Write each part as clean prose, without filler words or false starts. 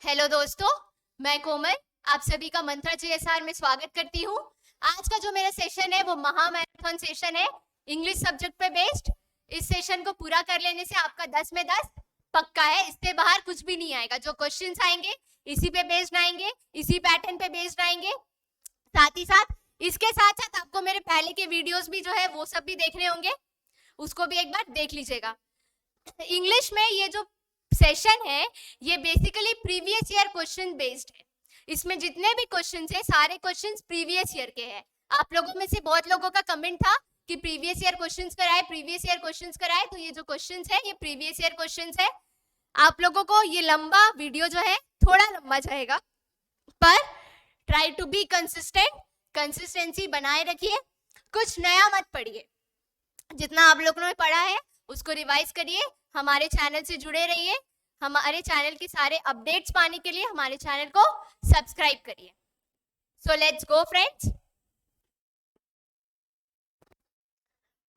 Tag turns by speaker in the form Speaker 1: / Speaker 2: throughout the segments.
Speaker 1: Hello दोस्तों, मैं कोमल आप सभी का मंत्रा जीएसआर में स्वागत करती हूँ। आज का जो मेरा सेशन है वो महामैराथन सेशन है, इंग्लिश सब्जेक्ट पे बेस्ड। इस सेशन को पूरा कर लेने से आपका 10 में 10 पक्का है, इससे बाहर कुछ भी नहीं आएगा। जो क्वेश्चंस आएंगे इसी पे बेस्ड आएंगे, इसी पैटर्न पे बेस्ड आएंगे। साथ ही साथ इसके साथ साथ आपको मेरे पहले के वीडियोस भी जो है वो सब भी देखने होंगे, उसको भी एक बार देख लीजिएगा। इंग्लिश में ये जो सेशन है ये basically previous year question based है। इसमें जितने भी क्वेश्चंस है सारे क्वेश्चंस प्रीवियस ईयर के हैं। आप लोगों में से बहुत लोगों का कमेंट था कि प्रीवियस ईयर क्वेश्चंस कराए, प्रीवियस ईयर क्वेश्चंस कराए, तो ये जो क्वेश्चंस है ये प्रीवियस ईयर क्वेश्चंस है। आप लोगों को ये लंबा वीडियो जो है थोड़ा लंबा जाएगा, पर try to be consistent, consistency बनाए रखिए, कुछ नया मत पढ़िए। जितना आप लोगों ने पढ़ा है उसको रिवाइज करिए, हमारे चैनल से जुड़े रहिए। हमारे चैनल के सारे अपडेट्स पाने के लिए हमारे चैनल को सब्सक्राइब करिए। So let's go friends.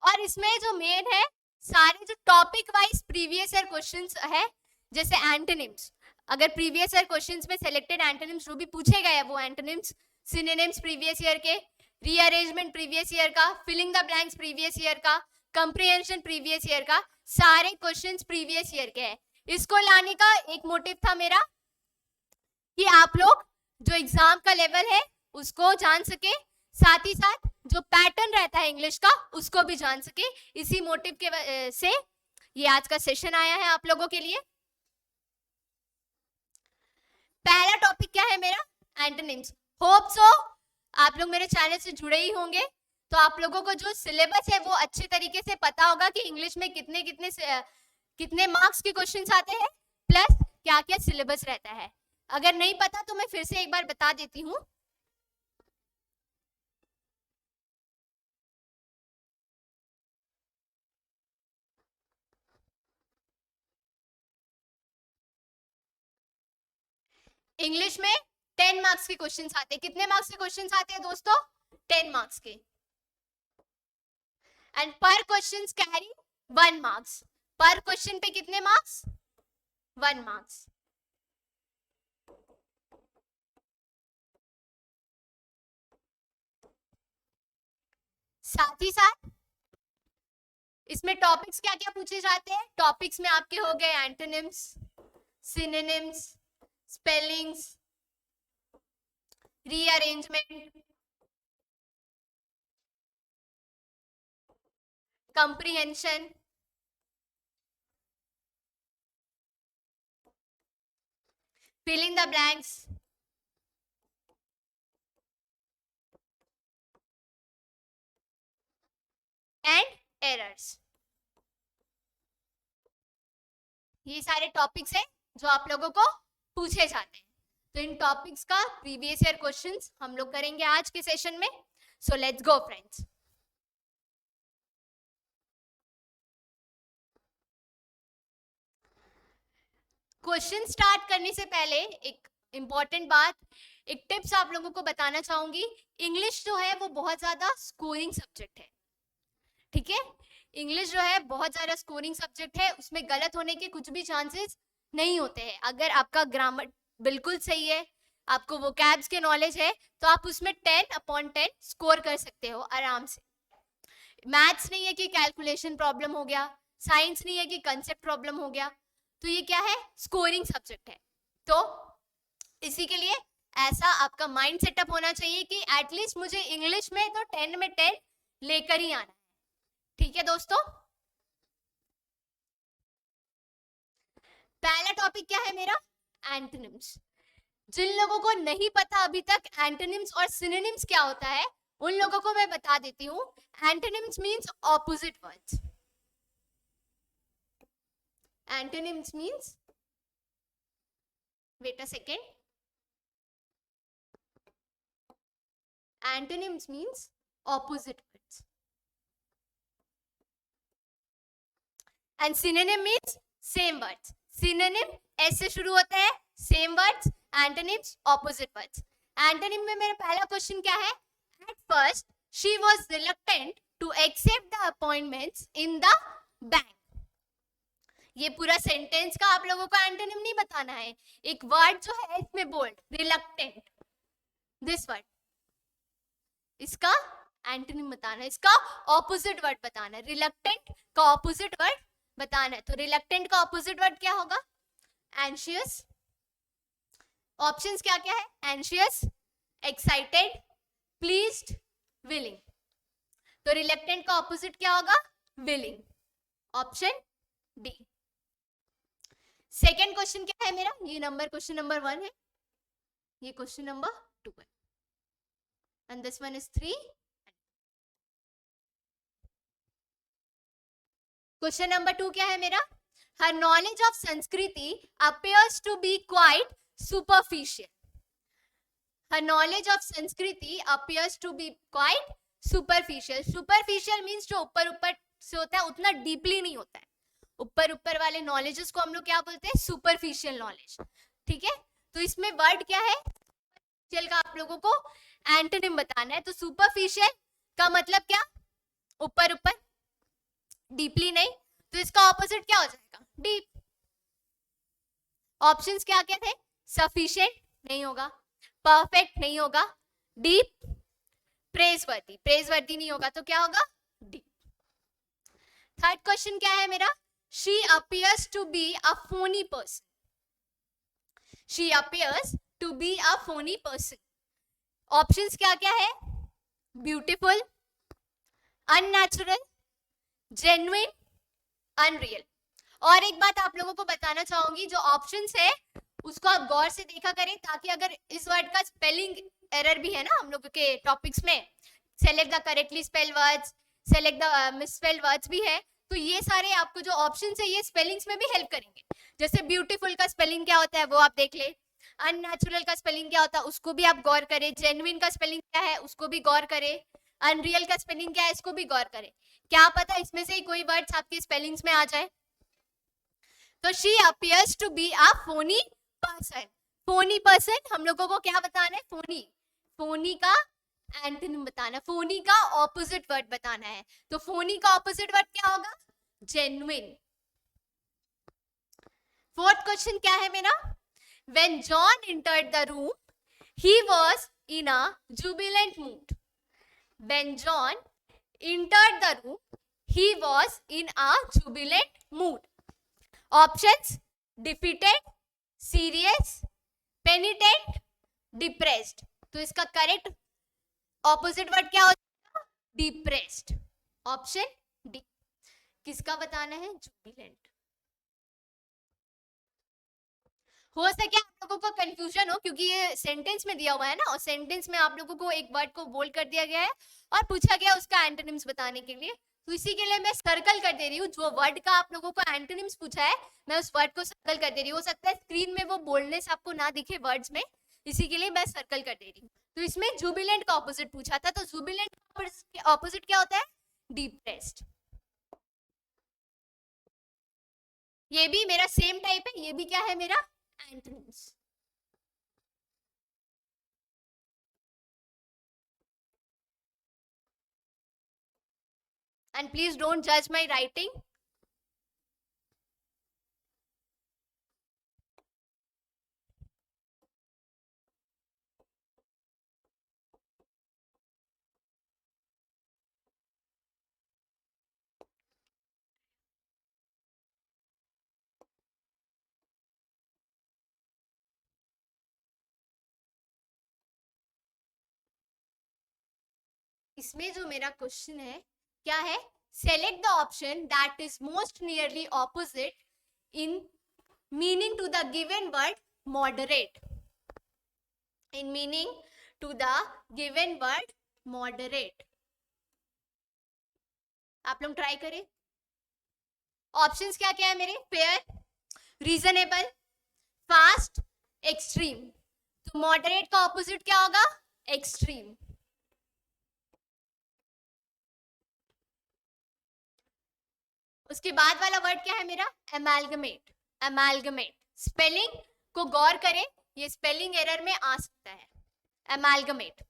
Speaker 1: और इसमें जो मेन है सारे जो topic wise previous year questions है, जैसे एंटोनिम्स, अगर प्रीवियस ईयर क्वेश्चंस में सिलेक्टेड एंटोनिम्स जो भी पूछे गए हैं वो एंटोनिम्स, सिनोनिम्स प्रीवियस ईयर के, रीअरेंजमेंट प्रीवियस ईयर का, filling the blanks previous year का, कंप्रिहेंशन प्रीवियस ईयर का, सारे क्वेश्चंस प्रीवियस ईयर के हैं। इसको लाने का एक मोटिव था मेरा कि आप लोग जो एग्जाम का लेवल है उसको जान सके, साथ ही साथ जो पैटर्न रहता है इंग्लिश का उसको भी जान सके। इसी मोटिव के से ये आज का सेशन आया है आप लोगों के लिए। पहला टॉपिक क्या है मेरा? एंटोनिम्स। होप सो आप लोग मेरे चैनल से जुड़े ही होंगे, तो आप लोगों को जो सिलेबस है वो अच्छे तरीके से पता होगा कि इंग्लिश में कितने कितने कितने मार्क्स के क्वेश्चंस आते हैं, प्लस क्या क्या सिलेबस रहता है। अगर नहीं पता तो मैं फिर से एक बार बता देती हूँ। इंग्लिश में 10 मार्क्स के क्वेश्चंस आते हैं। कितने मार्क्स के क्वेश्चंस आते हैं दोस्तों? 10 मार्क्स के। एंड पर क्वेश्चन कैरी 1 मार्क्स। पर क्वेश्चन पे कितने मार्क्स? 1 मार्क्स। साथ ही साथ इसमें टॉपिक्स क्या क्या पूछे जाते हैं? टॉपिक्स में आपके हो गए antonyms, synonyms, spellings, rearrangement, comprehension, filling the blanks, and errors. ये सारे टॉपिक्स हैं जो आप लोगों को पूछे जाते हैं। तो इन टॉपिक्स का प्रीवियस ईयर क्वेश्चंस हम लोग करेंगे आज के सेशन में। सो let's go friends. Question start करने से पहले एक इंपॉर्टेंट बात, एक टिप्स आप लोगों को बताना चाहूंगी। इंग्लिश जो है वो बहुत ज्यादा स्कोरिंग सब्जेक्ट है, ठीक है? इंग्लिश जो है बहुत ज्यादा स्कोरिंग सब्जेक्ट है, उसमें गलत होने के कुछ भी चांसेस नहीं होते हैं। अगर आपका ग्रामर बिल्कुल सही है, आपको वोकैब्स के नॉलेज है, तो आप उसमें 10/10 स्कोर कर सकते हो आराम से। मैथ्स नहीं है कि कैलकुलेशन प्रॉब्लम हो गया, साइंस नहीं है कि कंसेप्ट प्रॉब्लम हो गया, तो ये क्या है? स्कोरिंग सब्जेक्ट है। तो इसी के लिए ऐसा आपका माइंड सेटअप होना चाहिए कि एटलीस्ट मुझे इंग्लिश में तो 10 में 10 लेकर ही आना है, ठीक है दोस्तों? पहला टॉपिक क्या है मेरा? एंटोनिम्स। जिन लोगों को नहीं पता अभी तक एंटोनिम्स और सिनोनिम्स क्या होता है, उन लोगों को मैं बता देती हूँ। Antonyms means opposite words. Antonyms means, wait a second, antonyms means opposite words and synonym means same words. Synonym S से शुरू होता है, same words, antonyms opposite words. Antonym में मेरा पहला क्वेश्चन क्या है? At first she was reluctant to accept the appointments in the bank. ये पूरा सेंटेंस का आप लोगों को एंटोनिम नहीं बताना है, एक वर्ड जो है इसमें बोल्ड, रिलक्टेंट, दिस वर्ड, इसका एंटोनिम बताना है, इसका ऑपोजिट वर्ड बताना है, रिलक्टेंट का ऑपोजिट वर्ड बताना है। तो रिलक्टेंट का ऑपोजिट वर्ड क्या होगा? एंशियस। ऑप्शंस क्या क्या है? Anxious, excited, pleased, willing. तो रिलक्टेंट का ऑपोजिट क्या होगा? Willing, option D. Second question क्या है मेरा? ये नंबर क्वेश्चन नंबर 1 है, ये क्वेश्चन नंबर 2 है, and this one is 3. Question number 2 क्या है मेरा? Her knowledge of Sanskriti appears to be quite superficial. Her knowledge of Sanskriti appears to be quite superficial. Superficial means जो ऊपर ऊपर से होता है, उतना डीपली नहीं होता है। ऊपर ऊपर वाले नॉलेजेस को हम लोग क्या बोलते हैं? Superficial knowledge. ठीक है, तो इसमें वर्ड क्या है? सुपरफिशियल का आप लोगों को एंटोनिम बताना है। तो सुपरफिशियल का मतलब क्या? ऊपर ऊपर, डीपली नहीं। तो इसका ऑपोजिट क्या हो जाएगा? डीप। ऑप्शंस क्या क्या थे? सफिशिएंट नहीं होगा, परफेक्ट नहीं होगा, डीप, प्रेजवर्दी, प्रेजवर्दी नहीं होगा, तो क्या होगा? डीप। थर्ड क्वेश्चन क्या है मेरा? She appears to be a phony person. She appears to be a phony person. Options क्या क्या है? Beautiful, unnatural, genuine, unreal. और एक बात आप लोगों को बताना चाहूंगी, जो ऑप्शंस है उसको आप गौर से देखा करें, ताकि अगर इस वर्ड का स्पेलिंग एरर भी है ना हम लोगों के टॉपिक्स में, select the correctly spell words, select the misspelled words भी है, तो ये सारे आपको जो ऑप्शंस है ये स्पेलिंग्स में भी हेल्प करेंगे। जैसे ब्यूटीफुल का स्पेलिंग क्या होता है वो आप देख ले, अननेचुरल का स्पेलिंग क्या होता है उसको भी आप गौर करें, जेन्युइन का स्पेलिंग क्या है उसको भी गौर करें, अनरियल का स्पेलिंग क्या है इसको भी गौर करें। क्या पता इसमें से ही कोई वर्ड्स आपके स्पेलिंग्स में आ जाए। तो she appears to be a phony person. Phony person हम लोगों को क्या बताना है? फोनी, फोनी का एंटोनिम बताना, फोनी का ऑपोजिट वर्ड बताना है। तो फोनी का ऑपोजिट वर्ड क्या होगा? जेन्युइन। फोर्थ क्वेश्चन क्या है मेरा? When John entered the room, he was in a jubilant mood. When John entered the room, he was in a jubilant mood. Options: defeated, serious, penitent, depressed. तो इसका correct opposite word क्या होता है? Depressed, option D. किसका बताना है? जुबिलेंट। हो सके आप लोगों को कंफ्यूजन हो, क्योंकि ये सेंटेंस में दिया हुआ है ना, और सेंटेंस में आप लोगों को एक वर्ड को बोल्ड कर दिया गया है और पूछा गया उसका एंटोनिम्स बताने के लिए। तो इसी के लिए मैं सर्कल कर दे रही हूँ, जो वर्ड का आप लोगों को एंटोनिम्स पूछा है मैं उस वर्ड को सर्कल कर दे रही हूँ। हो सकता है स्क्रीन में वो बोल्डनेस आपको ना दिखे वर्ड्स में, इसी के लिए मैं सर्कल कर दे रही हूँ। तो इसमें जुबिलेंट का ऑपोजिट पूछा था, तो जुबिलेंट का ऑपोजिट क्या होता है? डिप्रेस्ड। ये भी मेरा सेम टाइप है, ये भी क्या है मेरा? Antonyms. And please don't judge my writing. इसमें जो मेरा क्वेश्चन है क्या है? Select the option that is most nearly opposite in meaning to the given word moderate. In meaning to the given word moderate. आप लोग ट्राई करें। Options क्या क्या है मेरे? Fair, reasonable, fast, extreme. तो मॉडरेट का ऑपोजिट क्या होगा? एक्सट्रीम। उसके बाद वाला वर्ड क्या है मेरा? एमालगमेट। एमालगमेट स्पेलिंग को गौर करें, ये स्पेलिंग एरर में आ सकता है। एमालगमेट,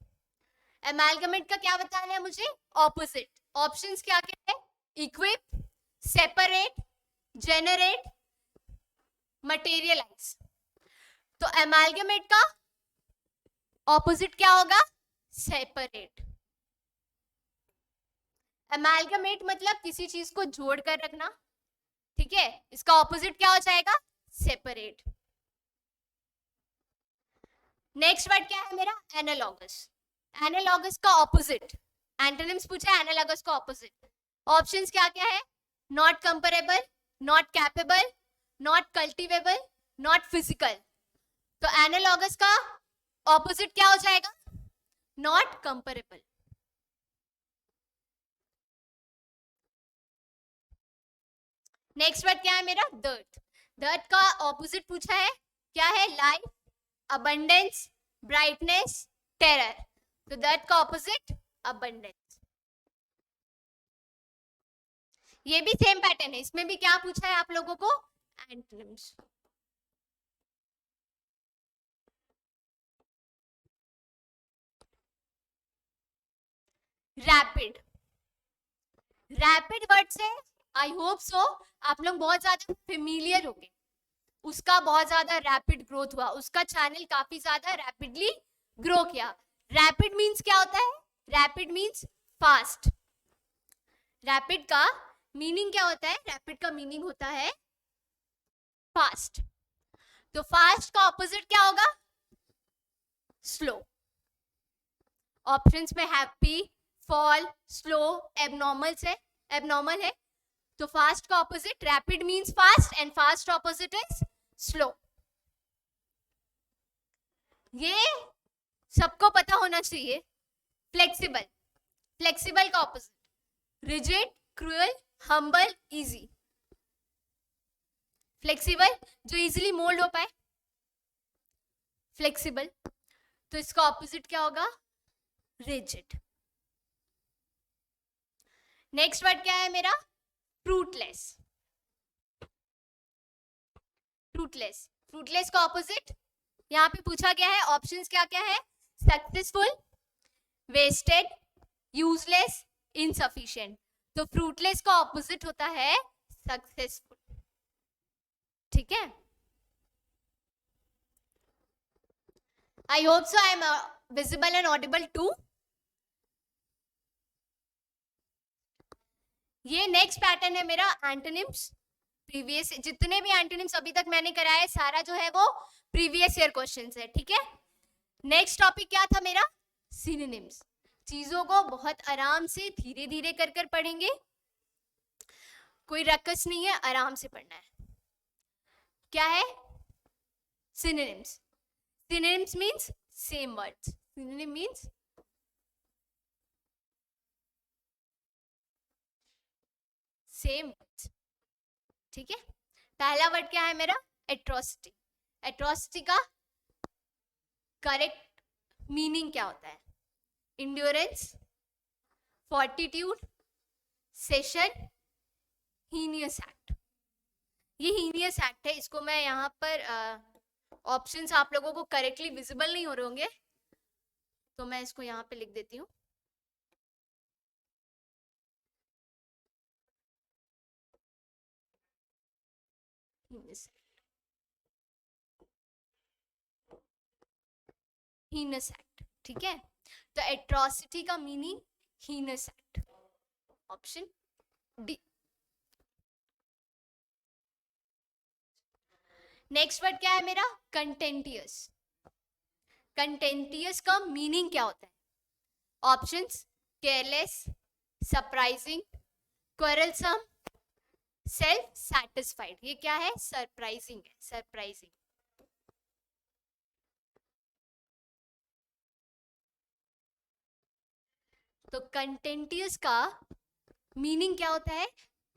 Speaker 1: एमालगमेट का क्या बताना है मुझे? ऑपोजिट। ऑप्शंस क्या क्या है? Equip, separate, generate, materialize. तो एमालगमेट का ऑपोजिट क्या होगा? सेपरेट। एमालगमेट मतलब किसी चीज को जोड़ कर रखना, ठीक है। इसका ऑपोजिट क्या हो जाएगा? सेपरेट। नेक्स्ट वर्ड क्या है मेरा? एनालॉगस। एनालॉगस का ऑपोजिट, एंटोनिम्स पूछा है, एनालॉगस का ऑपोजिट। ऑप्शंस क्या क्या है? Not comparable, not capable, not cultivable, not physical. तो एनालॉगस का ऑपोजिट क्या हो जाएगा? Not comparable. नेक्स्ट वर्ड क्या है मेरा? दर्थ। दर्थ का ऑपोजिट पूछा है, क्या है? Life, abundance, brightness, terror. तो दर्थ का ऑपोजिट अबंडेंस। ये भी सेम पैटर्न है, इसमें भी क्या पूछा है आप लोगों को? एंटोनिम्स। रैपिड। रैपिड वर्ड से आई होप सो आप लोग बहुत ज्यादा फेमिलियर हो गए। उसका बहुत ज्यादा रैपिड ग्रोथ हुआ, उसका चैनल काफी ज्यादा रैपिडली ग्रो किया। रैपिड मींस क्या होता है? Rapid means fast. रैपिड का मीनिंग क्या होता है? रैपिड का मीनिंग होता है फास्ट। तो फास्ट का ऑपोजिट क्या होगा? स्लो। ऑप्शंस में हैप्पी, फॉल, स्लो, एबनॉर्मल से एबनॉर्मल है। तो फास्ट का opposite, rapid means fast and fast opposite is slow. ये सबको पता होना चाहिए। फ्लेक्सिबल। फ्लेक्सिबल का opposite rigid, cruel, humble, easy. Flexible जो इजीली मोल्ड हो पाए, फ्लेक्सिबल। तो इसका ऑपोजिट क्या होगा? रिजिड। नेक्स्ट वर्ड क्या है मेरा? फ्रूटलेस। फ्रूटलेस। फ्रूटलेस का ऑपोजिट यहां पे पूछा गया है, ऑप्शंस क्या क्या है? Successful, wasted, useless, insufficient. तो फ्रूटलेस का ऑपोजिट होता है सक्सेसफुल, ठीक है। I hope so I am visible and audible too. ये नेक्स्ट पैटर्न है मेरा एंटोनिम्स। प्रीवियस जितने भी एंटोनिम्स अभी तक मैंने कराया सारा जो है वो प्रीवियस ईयर क्वेश्चंस है, ठीक है। नेक्स्ट टॉपिक क्या था मेरा? सिनोनिम्स। चीजों को बहुत आराम से धीरे धीरे कर कर पढ़ेंगे, कोई रकस नहीं है, आराम से पढ़ना है। क्या है? Synonyms. Synonyms means same words. Synonym means same words, ठीक है। पहला वर्ड क्या है मेरा? एट्रोसिटी। एट्रोसिटी का करेक्ट मीनिंग क्या होता है? Endurance, fortitude, session, heinous act. ये हीनियस एक्ट है, इसको मैं यहाँ पर ऑप्शंस आप लोगों को करेक्टली विजिबल नहीं हो रहे होंगे, तो मैं इसको यहाँ पे लिख देती हूँ। हीनस एक्ट, ठीक है। तो एट्रोसिटी का meaning heinous act, option D. Next word क्या है मेरा? कंटेंटियस। कंटेंटियस का मीनिंग क्या होता है? Options careless, surprising, quarrelsome, self satisfied. ये क्या है? सरप्राइजिंग है, सरप्राइजिंग। तो कंटेंटियस का मीनिंग क्या होता है?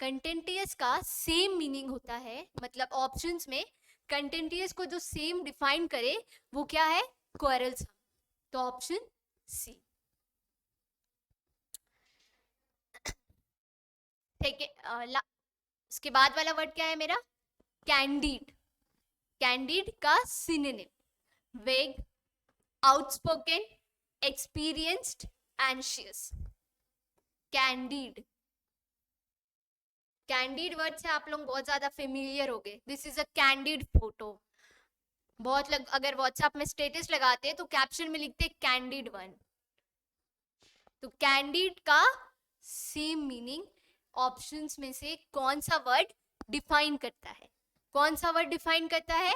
Speaker 1: कंटेंटियस का सेम मीनिंग होता है, मतलब ऑप्शंस में कंटेंटियस को जो सेम डिफाइन करे वो क्या है? क्वेरलसम। तो ऑप्शन सी, ठीक है। उसके बाद वाला वर्ड क्या है मेरा? कैंडिड। कैंडिड का सिनोनिम वेग, outspoken, experienced, anxious. Candid candid word से आप लोग बहुत ज्यादा फेमिलियर हो गए. This is a candid photo. बहुत अगर व्हाट्सएप में स्टेटस लगाते हैं तो कैप्शन में लिखते हैं कैंडिड वन. तो कैंडिड का सेम मीनिंग. ऑप्शंस में से कौन सा वर्ड डिफाइन करता है? कौन सा वर्ड डिफाइन करता है?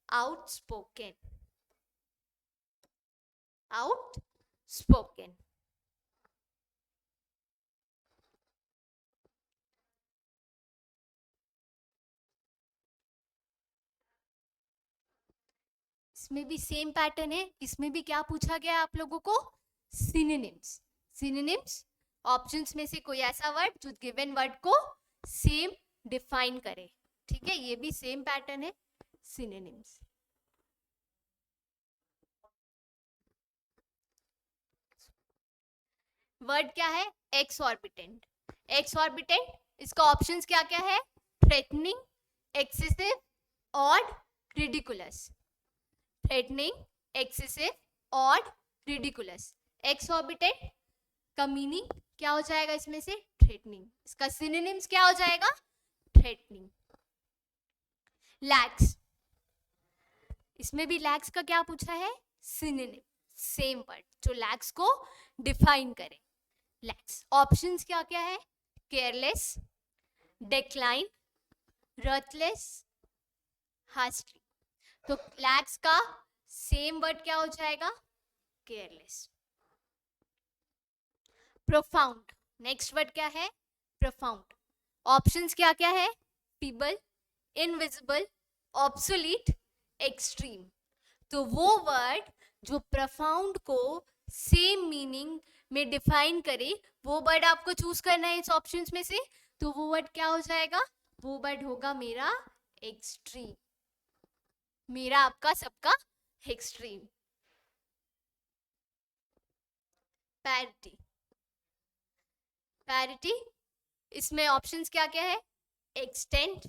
Speaker 1: आउटस्पोकन. आउटस्पोकन. इसमें भी सेम पैटर्न है. इसमें भी क्या पूछा गया आप लोगों को? सिनोनिम्स. सिनोनिम्स ऑप्शंस में से कोई ऐसा वर्ड जो गिवन वर्ड को सेम डिफाइन करे. ठीक है, ये भी सेम पैटर्न है. सिनोनिम्स. वर्ड क्या है? एक्सऑर्बिटेंट. एक्सऑर्बिटेंट, इसका ऑप्शंस क्या क्या है? Threatening, excessive, odd, ridiculous. Threatening, excessive, odd, ridiculous. Exorbitant का मीनिंग क्या हो जाएगा इसमें से? थ्रेटनिंग. इसका सिनोनिम्स क्या हो जाएगा? थ्रेटनिंग. लैक्स. इसमें भी लैक्स का क्या पूछा है? सिनोनिम. सेम वर्ड जो लैक्स को डिफाइन करे. लैक्स ऑप्शंस क्या क्या है? Careless, decline, ruthless, hasty. तो लैक्स का सेम वर्ड क्या हो जाएगा? केयरलेस. प्रोफाउंड. नेक्स्ट वर्ड क्या है? प्रोफाउंड. ऑप्शंस क्या क्या है? Feeble, invisible, obsolete, extreme. तो वो वर्ड जो प्रोफाउंड को सेम मीनिंग में डिफाइन करे, वो वर्ड आपको चूज करना है इस ऑप्शंस में से. तो वो वर्ड क्या हो जाएगा? वो वर्ड होगा मेरा एक्सट्रीम. मेरा आपका सबका एक्सट्रीम. पैरिटी. पैरिटी, इसमें ऑप्शंस क्या क्या है? Extent,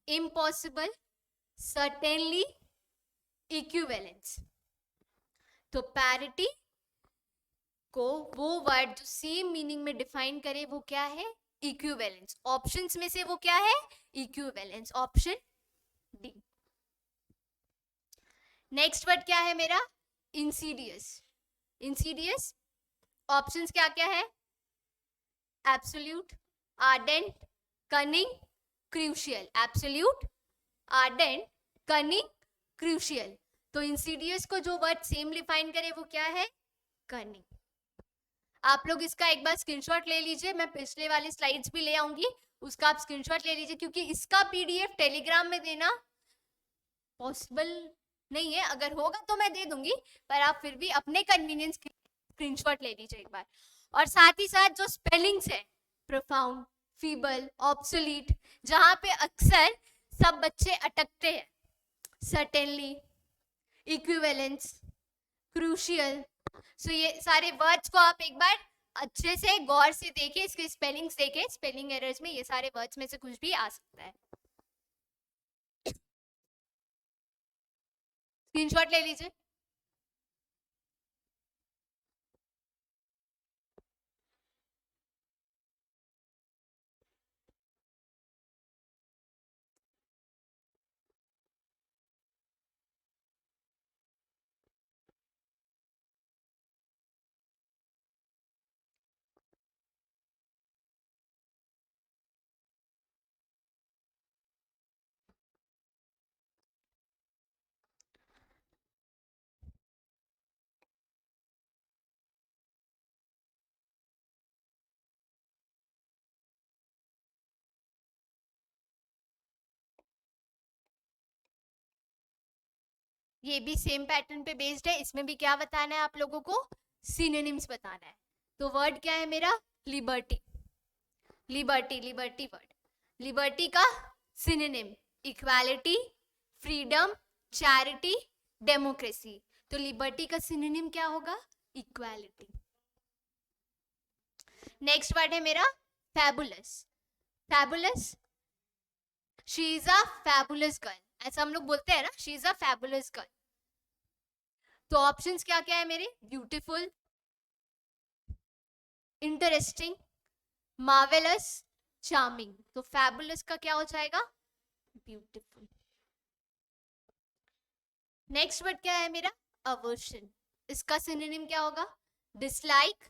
Speaker 1: impossible, certainly, equivalence. तो पैरिटी को वो वर्ड जो सेम मीनिंग में डिफाइन करे वो क्या है? इक्विवेलेंस. ऑप्शंस में से वो क्या है? Equivalence. Option D. Next word क्या है मेरा? इंसीडियस. इंसीडियस ऑप्शंस क्या क्या है? Absolute, ardent, cunning, crucial. Absolute, ardent, cunning, crucial. तो इंसीडियस को जो वर्ड सेम डिफाइन करे वो क्या है? कनिंग. आप लोग इसका एक बार स्क्रीनशॉट ले लीजिए. मैं पिछले वाली स्लाइड्स भी ले आऊंगी, उसका आप स्क्रीनशॉट ले लीजिए, क्योंकि इसका पीडीएफ टेलीग्राम में देना पॉसिबल नहीं है. अगर होगा तो मैं दे दूंगी, पर आप फिर भी अपने कन्वीनियंस स्क्रीनशॉट ले लीजिए एक बार. और साथ ही साथ जो स्पेलिंग्स है, प्रोफाउंड, फीबल, ऑब्सोलीट, जहां पे अक्सर सब बच्चे अटकते हैं, सर्टेनली, इक्विवेलेंस, क्रूशियल. सो ये सारे वर्ड्स को आप एक बार अच्छे से गौर से देखिए, इसके स्पेलिंग्स देखिए. स्पेलिंग एरर्स में ये सारे वर्ड्स में से कुछ भी आ सकता है. स्क्रीनशॉट ले लीजिए. ये भी सेम पैटर्न पे बेस्ड है. इसमें भी क्या बताना है आप लोगों को? सिनोनिम्स बताना है. तो वर्ड क्या है मेरा? Liberty. Liberty, liberty word. Liberty का synonym equality, freedom, charity, democracy. तो लिबर्टी का सिनोनिम क्या होगा? इक्वालिटी. नेक्स्ट वर्ड है मेरा fabulous. Fabulous, she is a fabulous girl. ऐसा हम लोग बोलते हैं ना, she is a fabulous girl. तो ऑप्शंस क्या क्या है मेरे? ब्यूटीफुल, इंटरेस्टिंग, मार्वेलस, चार्मिंग, तो फैबुलस का क्या हो जाएगा? ब्यूटीफुल। नेक्स्ट वर्ड क्या है मेरा? अवर्शन, इसका सिनोनिम क्या होगा? डिसलाइक,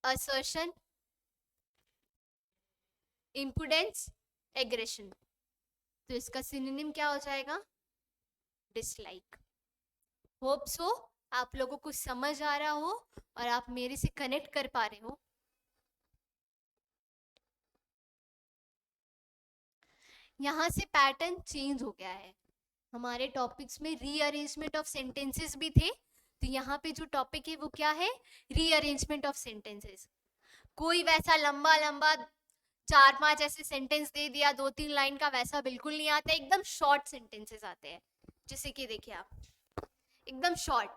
Speaker 1: असर्शन, इम्पुडेंस, एग्रेशन, तो इसका सिनोनिम क्या हो जाएगा? डिसलाइक। होप सो आप लोगों को समझ आ रहा हो और आप मेरे से कनेक्ट कर पा रहे हो। यहाँ से पैटर्न चेंज हो गया है। हमारे टॉपिक्स में रीअरेंजमेंट ऑफ सेंटेंसेस भी थे, तो यहाँ पे जो टॉपिक है वो क्या है? Rearrangement of sentences. कोई वैसा लंबा लंबा 4-5 ऐसे सेंटेंस दे दिया 2-3 लाइन का, वैसा बिल्कुल नहीं आता, एकदम शॉर्ट सेंटेंसेस आते हैं। जैसे कि देखिए आप, एकदम शॉर्ट,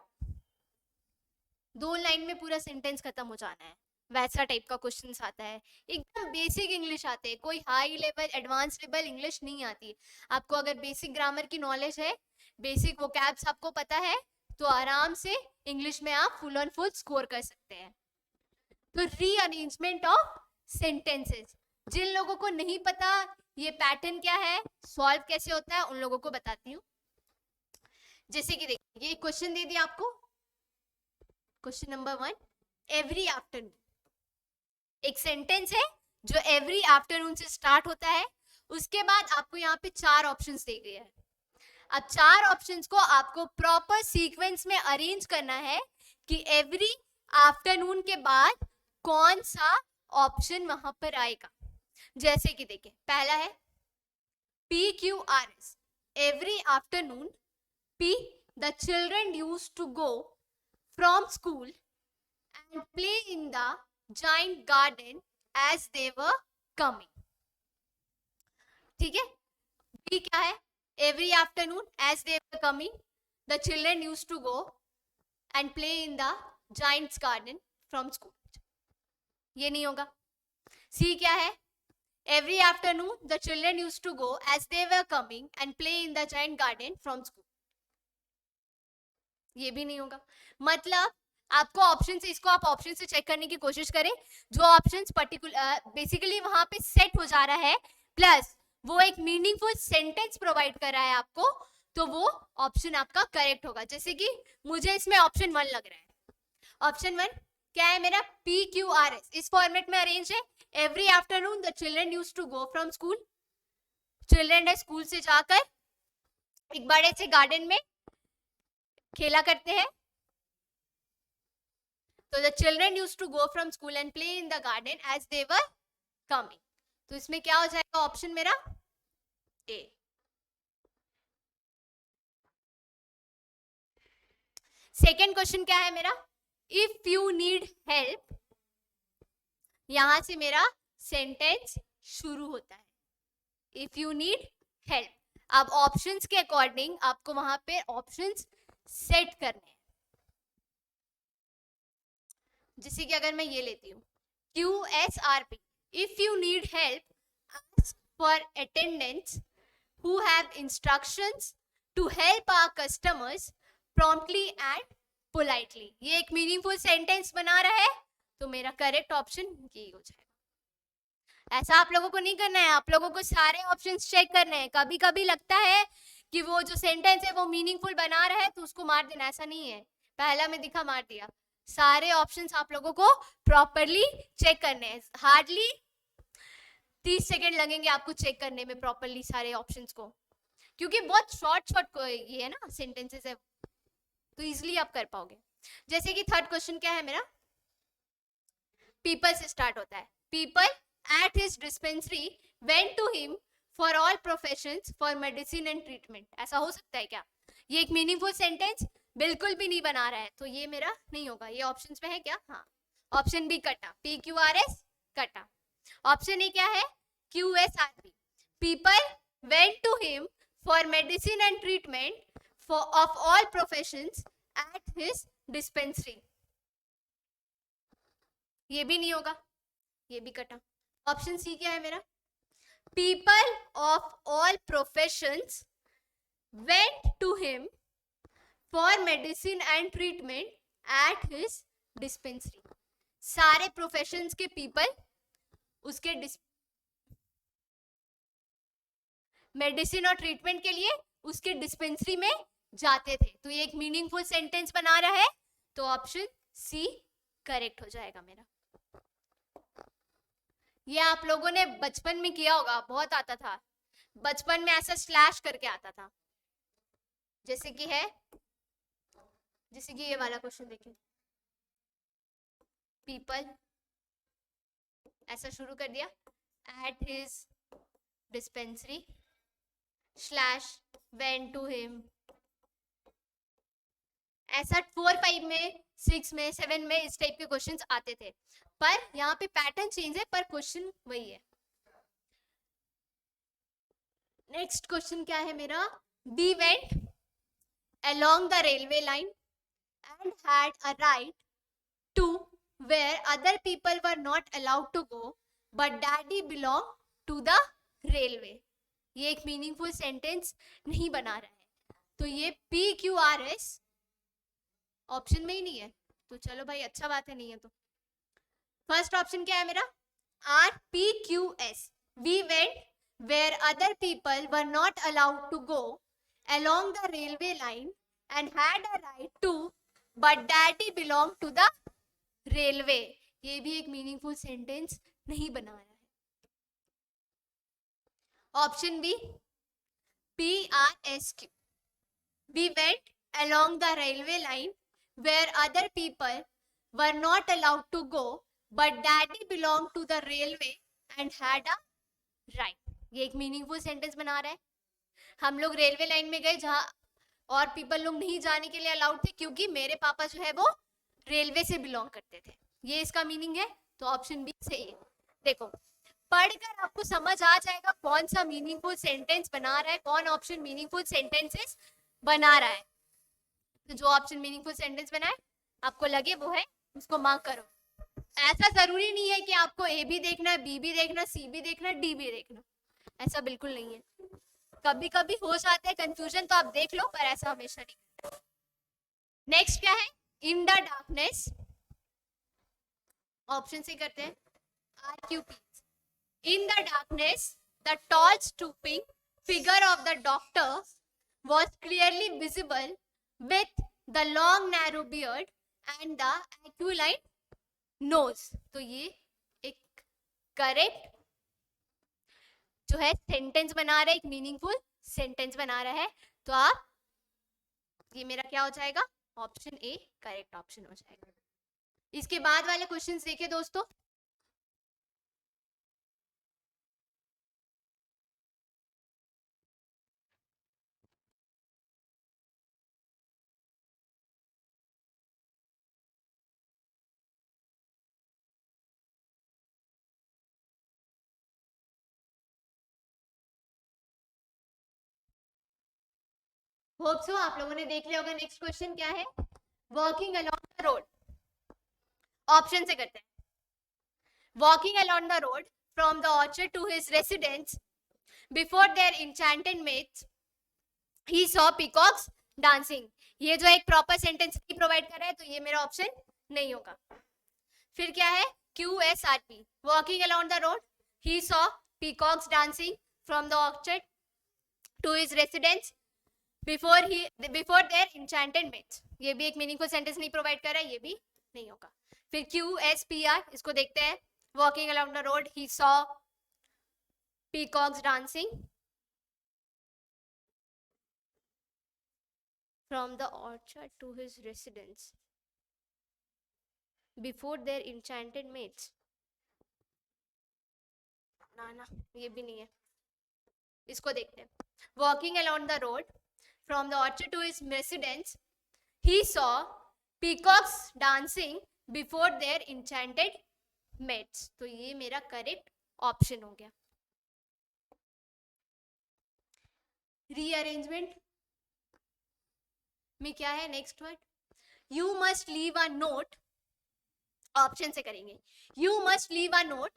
Speaker 1: 2 लाइन में पूरा सेंटेंस खत्म हो जाना है, वैसा टाइप का क्वेश्चंस आता है। एकदम बेसिक इंग्लिश आते हैं, कोई high level advance level English नहीं आती। आपको अगर बेसिक ग्रामर की नॉलेज है, बेसिक वोकैब्स आपको पता है, तो आराम से इंग्लिश में आप फुल ऑन फुल स्कोर कर सकते हैं। तो रीअरेंजमेंट ऑफ सेंटेंसेस, जिन लोगों को नहीं पता ये पैटर्न क्या है, सॉल्व कैसे होता है, उन लोगों को बताती हूँ। जैसे कि देखिए ये क्वेश्चन दे दिया आपको, क्वेश्चन नंबर 1, एवरी आफ्टरनून। एक सेंटेंस है जो एवरी आफ्टरनून से स्टार्ट होता है, उसके बाद आपको यहाँ पे 4 ऑप्शंस दिए गए हैं। अब 4 ऑप्शंस को आपको प्रॉपर सीक्वेंस में अरेंज करना है कि एवरी आफ्टरनून के बाद कौन सा ऑप्शन वहां पर आएगा। जैसे कि देखिए पहला है PQRS, every afternoon P, the children used to go from school and play in the giant garden as they were coming। ठीक है, P क्या है? Every afternoon as they were coming, the children used to go and play in the giant's garden from school। ये नहीं होगा। C क्या है? Every afternoon the children used to go as they were coming and play in the giant garden from school। ये भी नहीं होगा। मतलब आपको ऑप्शन से, इसको आप ऑप्शन से चेक करने की कोशिश करें, जो ऑप्शंस पर्टिकुलर बेसिकली वहां पे सेट हो जा रहा है, प्लस वो एक मीनिंगफुल सेंटेंस प्रोवाइड कर रहा है आपको, तो वो ऑप्शन आपका करेक्ट होगा। जैसे कि मुझे इसमें ऑप्शन 1 लग रहा है। ऑप्शन 1 क्या है मेरा? PQRS, इस फॉर्मेट में अरेंज है। Every afternoon the children used to go from school, children है स्कूल से जाकर एक बड़े से गार्डन में खेला करते हैं, तो the children used to go from school and play in the garden as they were coming. तो इसमें क्या हो जाएगा ऑप्शन मेरा? ए। सेकेंड क्वेश्चन क्या है मेरा? इफ यू नीड हेल्प, यहां से मेरा सेंटेंस शुरू होता है, इफ यू नीड हेल्प। अब ऑप्शंस के अकॉर्डिंग आपको वहां पे ऑप्शंस सेट करने हैं। जैसे कि अगर मैं ये लेती हूँ QSRP, if you need help ask for attendants who have instructions to help our customers promptly and politely. ये एक मीनिंगफुल सेंटेंस बना रहा है, तो मेरा करेक्ट ऑप्शन यही हो जाएगा। ऐसा आप लोगों को नहीं करना है, आप लोगों को सारे ऑप्शंस चेक करने हैं। कभी कभी लगता है कि वो जो सेंटेंस है वो मीनिंगफुल बना रहा है तो उसको मार देना, ऐसा नहीं है। पहला में दिखा, मार दिया। सारे ऑप्शंस आप लोगों को प्रॉपरली चेक करने हैं। हार्डली 30 सेकेंड लगेंगे आपको चेक करने में प्रॉपरली सारे ऑप्शंस को, क्योंकि बहुत शॉर्ट ये है ना सेंटेंसेस है, तो इजिली आप कर पाओगे। जैसे कि थर्ड क्वेश्चन क्या है मेरा? पीपल से स्टार्ट होता है। People at his dispensary went to him for all professions for medicine and treatment. ऐसा हो सकता है क्या? ये एक मीनिंगफुल सेंटेंस बिल्कुल भी नहीं बना रहा है, तो ये मेरा नहीं होगा। ये ऑप्शंस में है क्या? हाँ, ऑप्शन बी कटा, PQRS कटा। ऑप्शन ए क्या है? QSRP, people went to him for medicine and treatment for of all professions at his dispensary. ये भी नहीं होगा, ये भी कटा। ऑप्शन सी क्या है मेरा? People of all professions went to him for medicine and treatment at his dispensary. सारे प्रोफेशंस के पीपल उसके मेडिसिन और ट्रीटमेंट के लिए उसके डिस्पेंसरी में जाते थे। तो ये एक मीनिंगफुल सेंटेंस बना रहा है, तो ऑप्शन सी करेक्ट हो जाएगा मेरा। ये आप लोगों ने बचपन में किया होगा, बहुत आता था बचपन में, ऐसा स्लैश करके आता था। जैसे कि ये वाला क्वेश्चन देखिए, पीपल ऐसा शुरू कर दिया, at his dispensary slash went to him. ऐसा 4, 5 में, 6 में, 7 में इस टाइप के क्वेश्चंस आते थे, पर यहाँ पे पैटर्न चेंज है पर क्वेश्चन वही है। नेक्स्ट क्वेश्चन क्या है मेरा, we went along the railway line and had a right to where other people were not allowed to go, but daddy belonged to the railway। ये एक मीनिंगफुल सेंटेंस नहीं बना रहा है, तो ये PQRS ऑप्शन में ही नहीं है। तो चलो भाई, अच्छा बात है, नहीं है तो फर्स्ट ऑप्शन क्या है मेरा, RPQS, we went where other people were not allowed to go along the railway line and had a right to, but daddy belonged to the railway। ये भी एक मीनिंगफुल सेंटेंस नहीं बना रहा है। Option B PRSQ, we went along the railway line where other people were not allowed to go, but daddy belonged to the railway and had a right। ये एक meaningful sentence बना रहा है। हम लोग रेलवे लाइन में गए जहां और पीपल लोग नहीं जाने के लिए अलाउड थे, क्योंकि मेरे पापा जो है वो रेलवे से बिलोंग करते थे। ये इसका मीनिंग है, तो ऑप्शन बी सही है। देखो, पढ़कर आपको समझ आ जाएगा कौन सा मीनिंगफुल सेंटेंस बना रहा है, कौन ऑप्शन मीनिंगफुल सेंटेंसेस बना रहा है। तो जो ऑप्शन मीनिंगफुल सेंटेंस बनाए आपको लगे वो है, उसको मार्क करो। ऐसा जरूरी नहीं है कि आपको ए भी देखना है, बी भी देखना, सी भी देखना, डी भी देखना, ऐसा बिल्कुल नहीं है। कभी कभी हो जाता है कंफ्यूजन, तो आप देख लो, पर ऐसा हमेशा नहीं। नेक्स्ट क्या है, इन द डार्कनेस, ऑप्शन से करते हैं RQP। In the darkness the tall stooping figure of the doctor was clearly visible with the long narrow beard and the aquiline nose। तो ये एक करेक्ट जो है सेंटेंस बना रहा है, एक मीनिंगफुल सेंटेंस बना रहा है। तो आप, ये मेरा क्या हो जाएगा, ऑप्शन ए करेक्ट ऑप्शन हो जाएगा। इसके बाद वाले क्वेश्चंस देखिए दोस्तों, होप सो आप लोगों ने देख लिया होगा। नेक्स्ट क्वेश्चन क्या है, walking along the road, option से करते हैं। Walking along the road from the orchard to his residence before their enchanted mates he saw peacocks dancing। ये जो एक प्रॉपर सेंटेंस प्रोवाइड कर रहा है, तो ये मेरा ऑप्शन नहीं होगा। फिर क्या है, QSRP, walking along the road he saw peacocks dancing from the orchard to his residence before their enchanted mates। ये भी एक मीनिंगफुल सेंटेंस नहीं प्रोवाइड कर रहा है, ये भी नहीं होगा। फिर QSPR, इसको देखते हैं, walking along the road he saw peacocks dancing from the orchard to his residence before their enchanted mates। ना, ये भी नहीं है। इसको देखते हैं, walking along the road from the orchard to his residence he saw peacocks dancing before their enchanted mates। तो ये मेरा करेक्ट ऑप्शन हो गया। रीअरेंजमेंट में क्या है, next word, you must leave a note, option से करेंगे। You must leave a note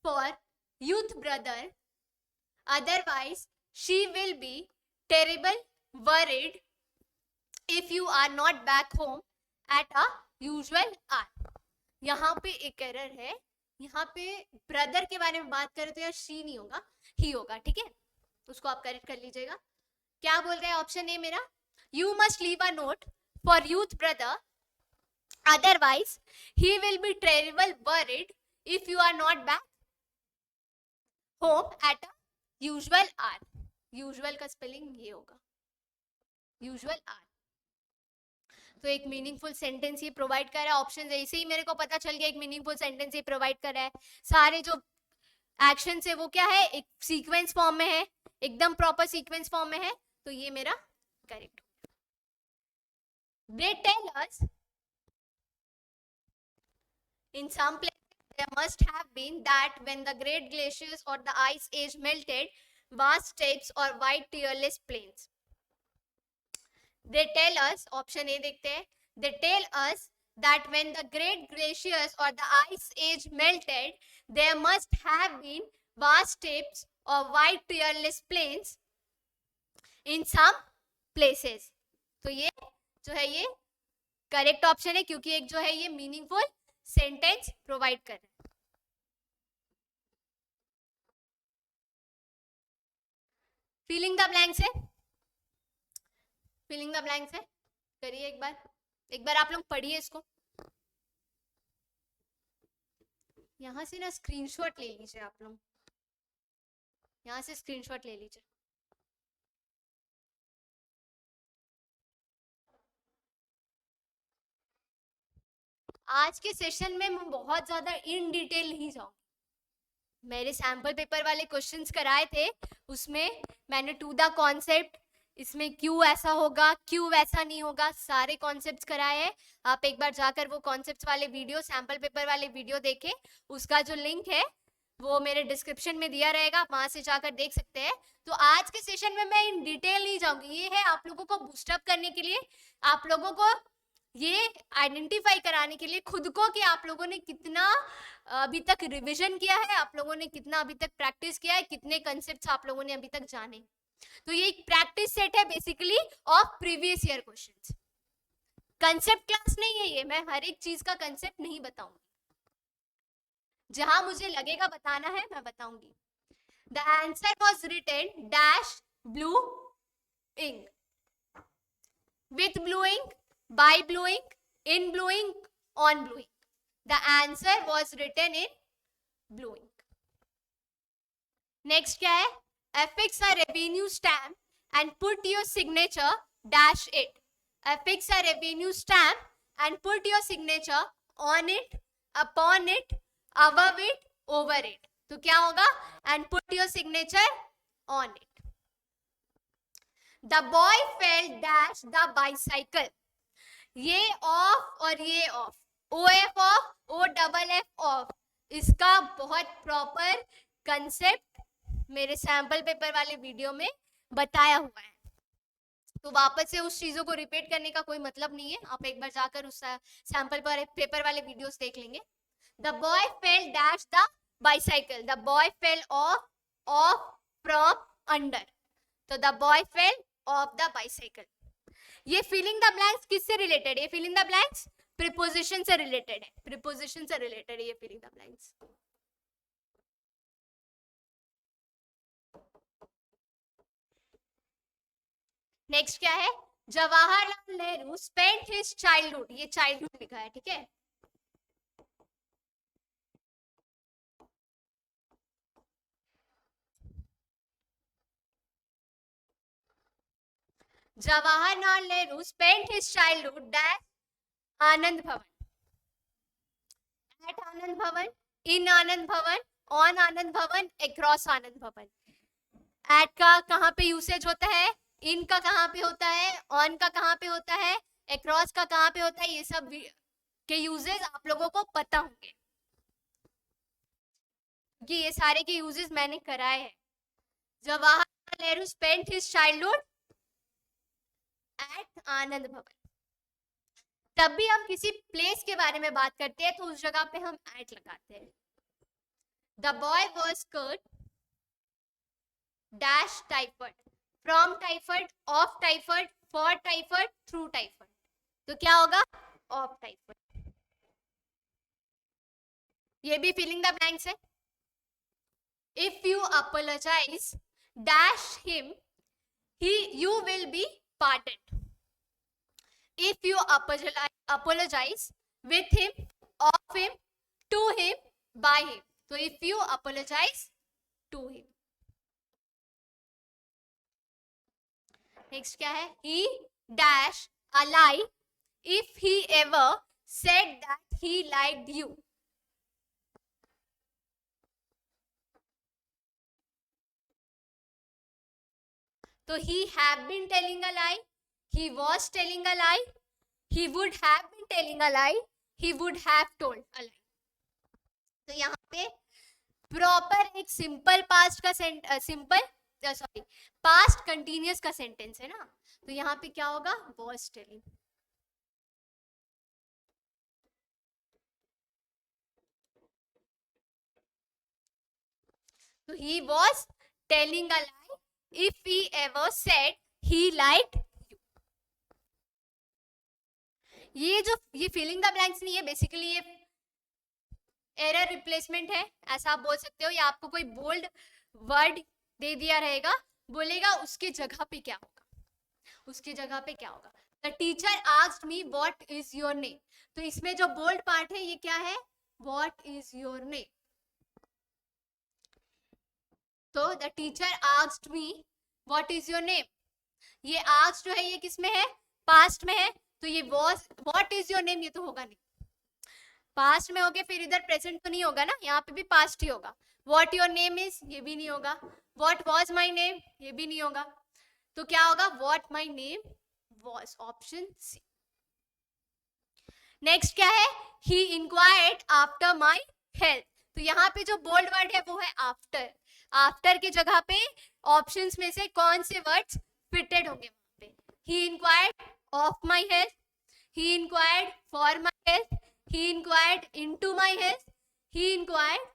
Speaker 1: for youth brother, otherwise she will be terrible worried if you are not back home at a usual hour। यहाँ पे एक error है, यहाँ पे brother के बारे में बात करें तो यार शी नहीं होगा, ही होगा, ठीक है। उसको आप करेक्ट कर लीजिएगा। क्या बोल रहा है ऑप्शन ए मेरा, you must leave a note for youth brother, otherwise he will be terrible worried if you are not back home at a usual hour. Usual का स्पेलिंग ये होगा, यूजुअल आवर। तो एक मीनिंगफुल सेंटेंस ये provide कर रहा है। Option ऐसे ही मेरे को पता चल गया एक मीनिंगफुल सेंटेंस ये प्रोवाइड कर रहा है। सारे जो एक्शन है वो क्या है, एक सीक्वेंस फॉर्म में है, एकदम प्रॉपर सीक्वेंस फॉर्म में है, तो ये मेरा correct. They tell us in some places there must have been that when the great glaciers or the ice age melted, vast steppes or wide tearless plains. They tell us, option A देखते हैं, they tell us that when the great glaciers or the ice age melted, there must have been vast steppes or wide tearless plains in some places. तो ये जो है ये correct option है, क्योंकि एक जो है ये मीनिंगफुल सेंटेंस प्रोवाइड कर रहा है। फिलिंग द ब्लैंक्स है, फिलिंग द ब्लैंक्स है, करिए एक बार आप लोग पढ़िए इसको। यहां से ना स्क्रीनशॉट ले लीजिए आप लोग, यहां से स्क्रीनशॉट ले लीजिए। आज के सेशन में मैं बहुत ज्यादा इन डिटेल नहीं जाऊंगी। मेरे सैंपल पेपर वाले क्वेश्चंस कराए थे, उसमें मैंने टू द कॉन्सेप्ट, इसमें क्यों ऐसा होगा क्यों वैसा नहीं होगा, सारे कॉन्सेप्ट्स कराए हैं। आप एक बार जाकर वो कॉन्सेप्ट्स वाले वीडियो, सैंपल पेपर वाले वीडियो देखें, उसका जो लिंक है वो मेरे डिस्क्रिप्शन में दिया रहेगा, आप वहां से जाकर देख सकते हैं। तो आज के सेशन में मैं इन डिटेल नहीं जाऊंगी, ये है आप लोगों को बूस्टअप करने के लिए, आप लोगों को ये आइडेंटिफाई कराने के लिए खुद को कि आप लोगों ने कितना अभी तक रिवीजन किया है, आप लोगों ने कितना अभी तक प्रैक्टिस किया है, कितने कंसेप्ट्स आप लोगों ने अभी तक जाने। तो ये एक प्रैक्टिस सेट है basically of previous year questions. Concept class नहीं है ये, मैं हर एक चीज का कंसेप्ट नहीं बताऊंगी, जहां मुझे लगेगा बताना है मैं बताऊंगी। The answer was written dash blue ink, with blue ink, by blue ink, in blue ink, on blue ink. The answer was written in blue ink. Next क्या है, affix a revenue stamp and put your signature dash it. Affix a revenue stamp and put your signature on it, upon it, above it, over it. तो क्या होगा, and put your signature on it. The boy fell dash the bicycle. ये of और ये off, O F of, O double F off, इसका बहुत proper concept मेरे sample paper वाले वीडियो में बताया हुआ है। तो वापस से उस चीजों को रिपीट करने का कोई मतलब नहीं है, आप एक बार जाकर उस सैंपल पेपर वाले वीडियोस देख लेंगे। The boy fell dash the bicycle, the boy fell off from under, तो the boy fell off the bicycle. ये फिलिंग द ब्लैंक्स किससे रिलेटेड है, ये फिलिंग द ब्लैंक्स प्रीपोजिशन से रिलेटेड है, प्रीपोजिशन से रिलेटेड है ये फिलिंग द ब्लैंक्स। नेक्स्ट क्या है, Jawaharlal Nehru spent his childhood, ये चाइल्डहुड लिखा है, ठीक है। Jawaharlal Nehru spent his childhood at Anand Bhavan, at Anand भवन, इन आनंद भवन, ऑन आनंद भवन, अक्रॉस आनंद भवन। एट का कहाँ पे यूसेज होता है, इन का कहाँ पे होता है, ऑन का कहाँ पे होता है, अक्रॉस का कहाँ पे होता है, ये सब के यूजेस आप लोगों को पता होंगे कि ये सारे के यूजेस मैंने कराए हैं। Jawaharlal Nehru spent his childhood at Anand Bhavan. तब भी हम किसी प्लेस के बारे में बात करते हैं तो उस जगह पे हम एट लगाते हैं। The boy was cut dash typhoid, from typhoid, of typhoid, for typhoid, through typhoid, तो क्या होगा, ऑफ टाइफॉइड। ये भी फिलिंग द ब्लैंक्स है। If you apologise dash him, you will be pardoned. If you apologize with him, of him, to him, by him. So if you apologize to him. Next क्या है? He dash a lie if he ever said that he liked you. So he have been telling a lie, he was telling a lie, he would have been telling a lie, he would have told a lie. तो यहाँ पे proper एक simple past का sorry past continuous का sentence है ना, तो यहाँ पे क्या होगा? was telling. तो he was telling a lie if he ever said he liked you. ये फिलिंग द ब्लैंक्स नहीं है, बेसिकली ये एरर रिप्लेसमेंट है, ऐसा आप बोल सकते हो, या आपको कोई बोल्ड वर्ड दे दिया रहेगा, बोलेगा उसके जगह पे क्या होगा, उसके जगह पे क्या होगा. The teacher asked me what is your name. तो इसमें जो बोल्ड पार्ट है ये क्या है? What is your name. तो the teacher asked me what is your name. ये आस्क्ड जो है ये किस में है? पास्ट में है. तो ये was, what is your name, ये तो होगा नहीं, पास्ट में होगे, फिर इधर प्रेजेंट तो नहीं होगा ना, यहाँ पे भी पास्ट ही होगा. व्हाट योर नेम इज, ये भी नहीं होगा. व्हाट वाज माय नेम, ये भी नहीं होगा. तो क्या होगा? What my name was. Option C. Next क्या है? He inquired after my health. तो यहाँ पे जो बोल्ड वर्ड है वो है आफ्टर. आफ्टर की जगह पे ऑप्शंस में से कौन से वर्ड्स फिटेड होंगे वहां पे? He inquired of my health, he inquired for my health, he inquired into my health, he inquired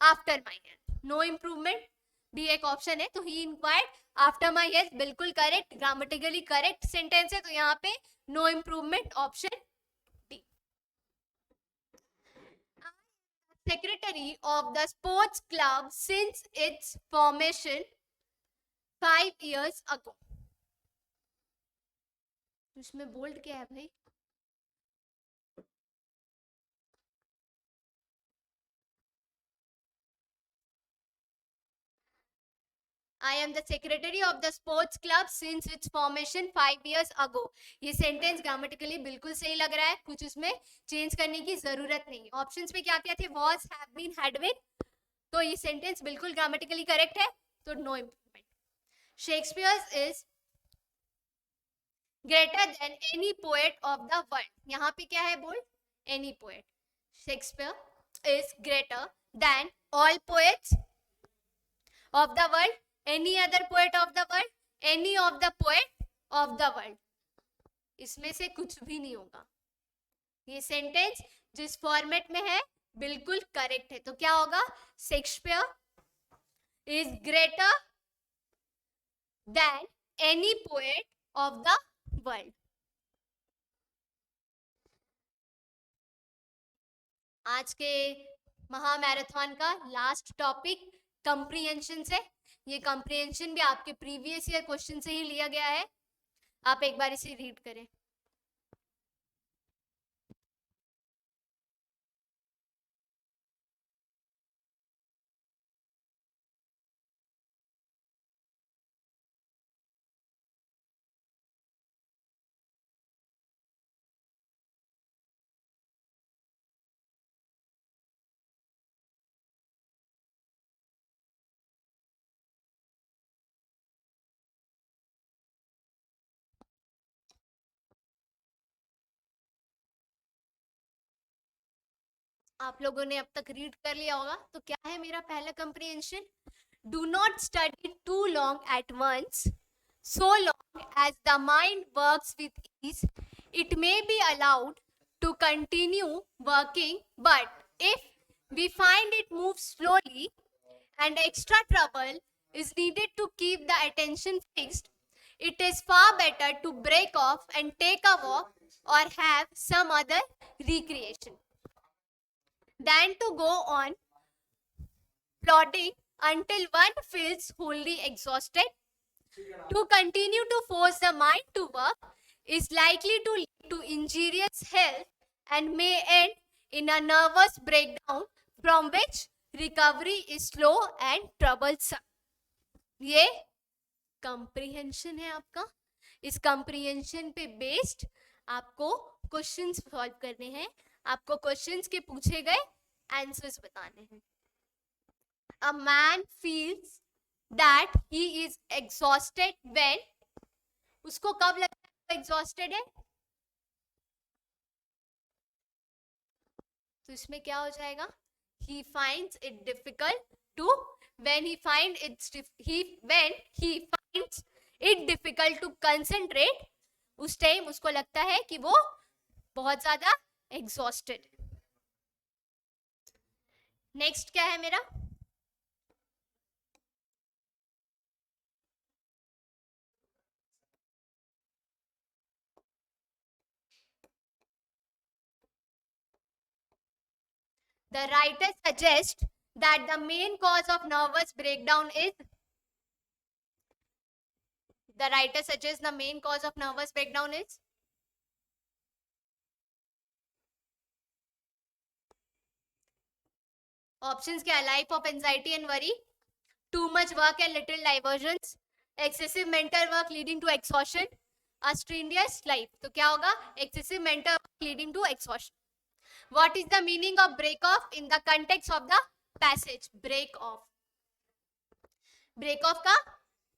Speaker 1: after my health. No improvement भी एक ऑप्शन है. तो he inquired after my health बिल्कुल करेक्ट, ग्रामेटिकली करेक्ट सेंटेंस है, तो यहाँ पे no improvement, option D. Secretary of the sports club since its formation 5 years ago. इसमें बोल्ड क्या है भाई? I am the secretary of the sports club since its formation 5 years ago. ये sentence grammatically बिल्कुल सही लग रहा है, कुछ उसमें चेंज करने की जरूरत नहीं है. ऑप्शंस में क्या क्या थे? was, have been, had been. तो ये सेंटेंस बिल्कुल ग्रामेटिकली करेक्ट है, तो no improvement. Shakespeare is greater than any poet of the world. यहाँ पे क्या है? बोल any poet. Shakespeare is greater than all poets of the world, any other poet of the world, any of the poet of the world. इसमें से कुछ भी नहीं होगा. ये सेंटेंस जिस फॉर्मेट में है बिल्कुल करेक्ट है. तो क्या होगा? Shakespeare is greater than any poet of the world. आज के महामैराथन का लास्ट टॉपिक कंप्रीहेंशन से. ये कंप्रीहेंशन भी आपके प्रीवियस ईयर क्वेश्चन से ही लिया गया है. आप एक बार इसे रीड करें. आप लोगों ने अब तक रीड कर लिया होगा. तो क्या है मेरा पहला comprehension? Do not study too long at once, so long as the mind works with ease, it may be allowed to continue working, but if we find it moves slowly and extra trouble is needed to keep the attention fixed, it is far better to break off and take a walk or have some other recreation than to go on plodding until one feels wholly exhausted. To continue to force the mind to work is likely to lead to injurious health and may end in a nervous breakdown from which recovery is slow and troublesome. ये comprehension है आपका. इस comprehension पे based आपको questions solve करने हैं. आपको questions के पूछे गए answers बताने हैं. A man feels that he is exhausted when, उसको कब लगता है exhausted है? तो इसमें क्या हो जाएगा? He finds it difficult to, when he finds it difficult to concentrate, उस टाइम उसको लगता है कि वो बहुत ज्यादा exhausted. नेक्स्ट क्या है मेरा? The writer suggests that the main cause of nervous breakdown is. The writer suggests the main cause of nervous breakdown is. Options क्या है? Life of anxiety and worry, too much work and little diversions, excessive mental work leading to exhaustion, a strenuous life. तो क्या होगा? Excessive mental work leading to exhaustion. What is the meaning of break off in the context of the passage? Break off. Break off का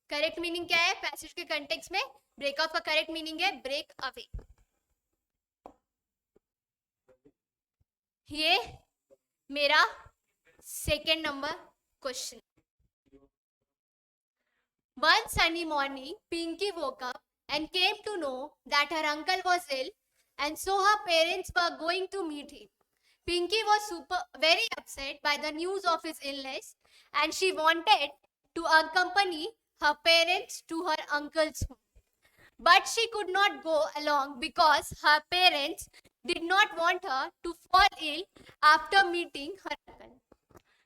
Speaker 1: correct meaning क्या है? Passage के context में break off का correct meaning है break away. ये मेरा second number question. One sunny morning, Pinky woke up and came to know that her uncle was ill, and so her parents were going to meet him. Pinky was very upset by the news of his illness, and she wanted to accompany her parents to her uncle's home. But she could not go along because her parents did not want her to fall ill after meeting her uncle.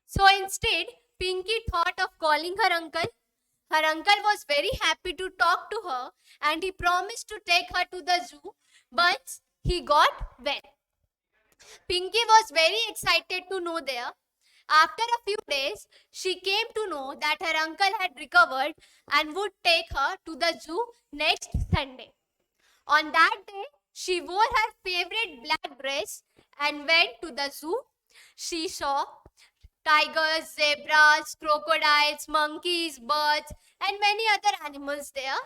Speaker 1: So instead, Pinky thought of calling her uncle. Her uncle was very happy to talk to her, and he promised to take her to the zoo once he got well. Pinky was very excited to know there. After a few days, she came to know that her uncle had recovered and would take her to the zoo next Sunday. On that day, she wore her favorite black dress and went to the zoo. She saw tigers, zebras, crocodiles, monkeys, birds, and many other animals there.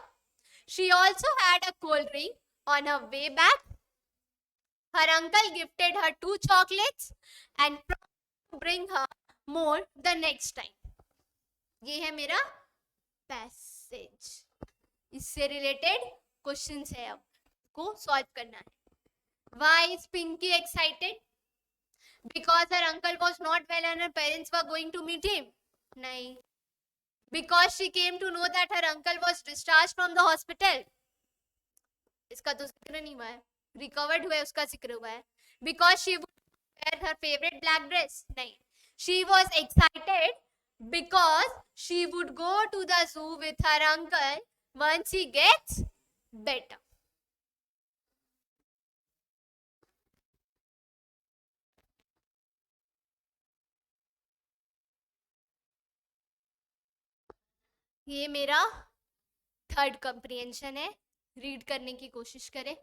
Speaker 1: She also had a cold drink on her way back. Her uncle gifted her 2 chocolates and promised to bring her more the next time. ये है मेरा passage. इससे related questions है, अब को solve करना है. Why is Pinky excited? Because her uncle was not well and her parents were going to meet him? नहीं. Because she came to know that her uncle was discharged from the hospital? इसका तो जिक्र नहीं हुआ है. Recovered हुआ है, उसका जिक्र हुआ है. Because she would wear her favorite black dress? नहीं. She was excited because she would go to the zoo with her uncle once he gets better. ये मेरा थर्ड कंप्रिहेंशन है. रीड करने की कोशिश करें.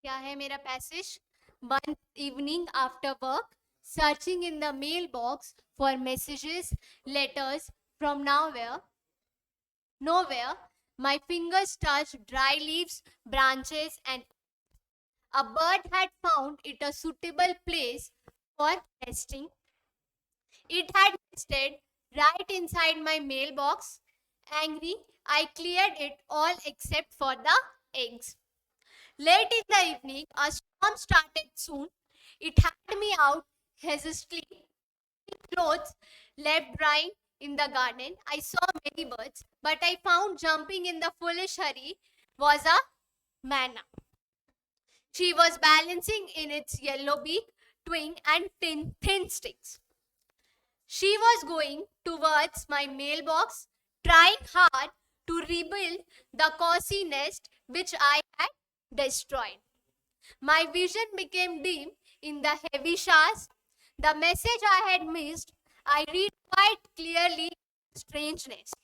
Speaker 1: क्या है मेरा passage? One evening after work, searching in the mailbox for messages, letters from nowhere, My fingers touched dry leaves, branches, and a bird had found it a suitable place for nesting. It had nested right inside my mailbox. Angry, I cleared it all except for the eggs. Late in the evening, a storm started soon. It had me out hastily. Clothes left drying in the garden. I saw many birds, but I found jumping in the foolish hurry was a manna. She was balancing in its yellow beak, twig, and thin sticks. She was going towards my mailbox, trying hard to rebuild the cozy nest which I had destroyed. My vision became dim in the heavy showers. The message I had missed, I read quite clearly. Strange nest.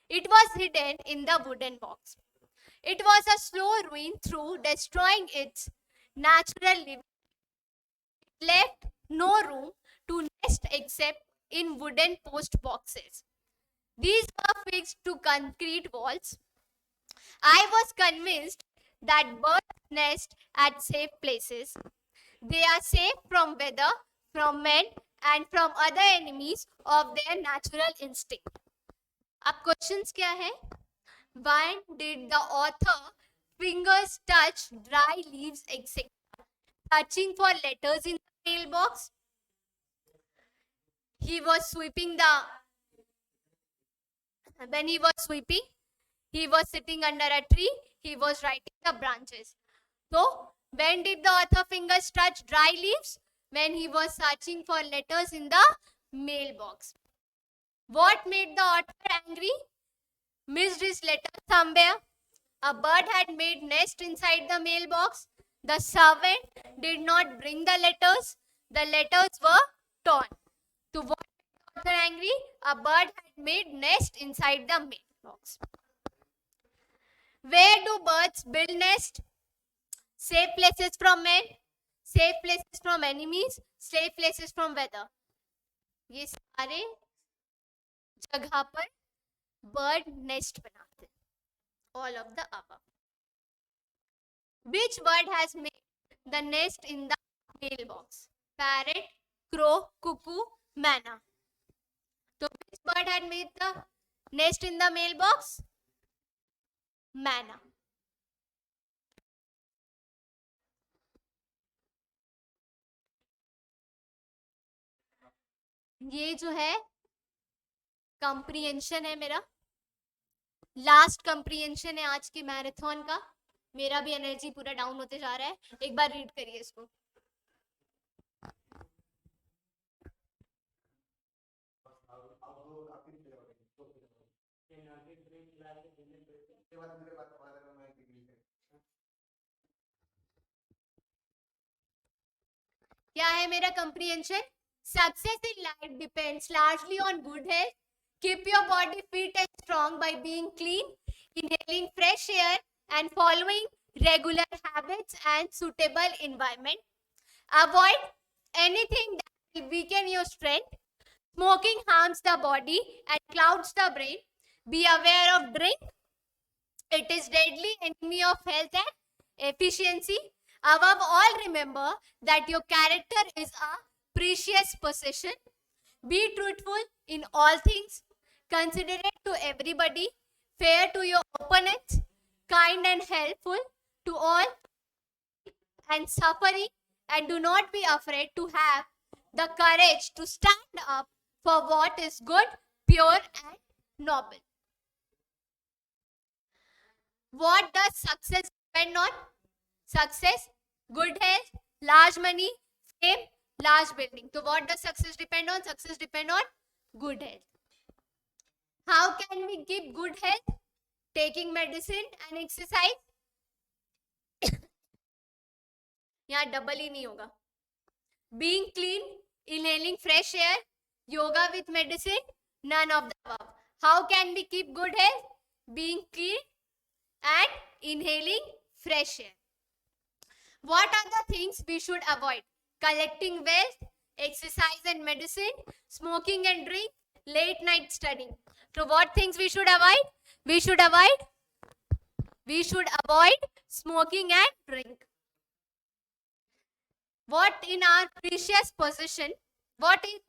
Speaker 1: It was hidden in the wooden box. It was a slow ruin through destroying its natural living. It left no room to nest except in wooden post boxes. These were fixed to concrete walls. I was convinced that birds nest at safe places. They are safe from weather, from men, and from other enemies of their natural instinct. अब questions क्या है? Why did the author fingers touch dry leaves etc. touching for letters in the mailbox? He was sweeping when he was sweeping, he was sitting under a tree, he was writing the branches. So, when did the author fingers touch dry leaves? When he was searching for letters in the mailbox. What made the author angry? Missed his letter somewhere. A bird had made nest inside the mailbox. The servant did not bring the letters. The letters were torn. To what made the author angry? A bird had made nest inside the mailbox. Where do birds build nest? Safe places from men, safe places from enemies, safe places from weather. ये सारे जगह पर bird nest बनाते. All of the above. Which bird has made the nest in the mailbox? Parrot, crow, cuckoo, manna. So which bird had made the nest in the mailbox? Manna. ये जो है comprehension है मेरा, last comprehension है आज के marathon का. मेरा भी एनर्जी पूरा डाउन होते जा रहा है. एक बार रीड करिए इसको. क्या है मेरा comprehension? Success in life depends largely on good health. Keep your body fit and strong by being clean, inhaling fresh air, and following regular habits and suitable environment. Avoid anything that will weaken your strength. Smoking harms the body and clouds the brain. Be aware of drink. It is deadly enemy of health and efficiency. Above all, remember that your character is a precious possession. Be truthful in all things, considerate to everybody, fair to your opponents, kind and helpful to all, and suffering, and do not be afraid to have the courage to stand up for what is good, pure, and noble. What does success depend on? Success, good health, large money, fame, large building. So what does success depend on? Success depend on good health. How can we keep good health? Taking medicine and exercise. यहाँ double ही नहीं होगा. Being clean, inhaling fresh air, yoga with medicine, none of the above. How can we keep good health? Being clean and inhaling fresh air. What are the things we should avoid? Collecting waste, exercise and medicine, smoking and drink, late night studying. So what things we should avoid? We should avoid we should avoid smoking and drink. What in our precious possession, what is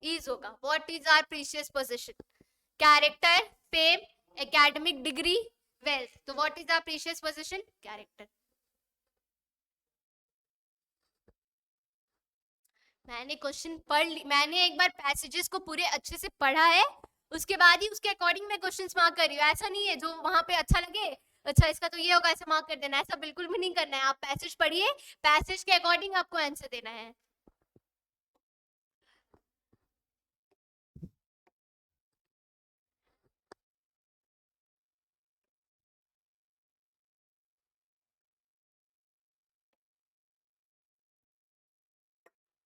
Speaker 1: is होगा, what is our precious possession? Character, fame, academic degree, wealth. So what is our precious possession? Character. मैंने question पढ़ ली, मैंने एक बार passages को पूरे अच्छे से पढ़ा है, उसके बाद ही उसके अकॉर्डिंग मैं क्वेश्चंस मार्क कर रही हूँ. ऐसा नहीं है जो वहां पे अच्छा लगे, अच्छा इसका तो ये होगा ऐसे मार्क कर देना, ऐसा बिल्कुल भी नहीं करना है. आप पैसेज पढ़िए, पैसेज के अकॉर्डिंग आपको आंसर देना है.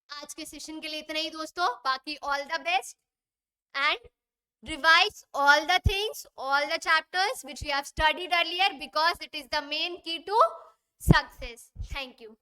Speaker 1: आज के सेशन के लिए इतना ही दोस्तों. बाकी all the best and revise all the things, all the chapters which we have studied earlier, because it is the main key to success. Thank you.